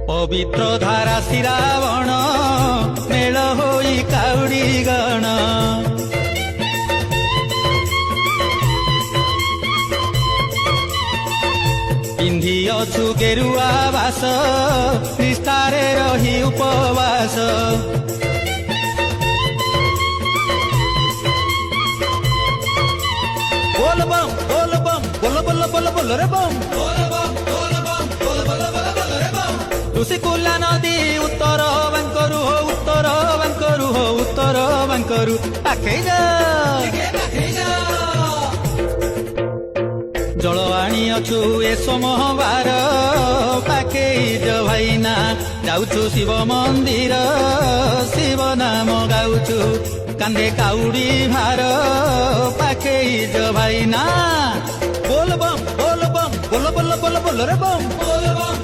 पवित्र धारा श्रावण मेल होई काउडी गण पिंधी अछु गेरुआ बास निष्ठारे रही उपवास बोल बम बोल बम बोल बोल बोल बोल रे बम ऋषिकुल्या नदी उत्तर बांकरु हो उत्तर बांकरु हो उत्तर बांकरु पाखे जा जल आनी अछु ए सोमवार पाखे भाईना जाऊछु शिव मंदिर शिव नाम गाउछु कांदे काउडी भार पाखे भाईना बोल बम बोल बम बोल बोल बोल बोल रे बम बोल बम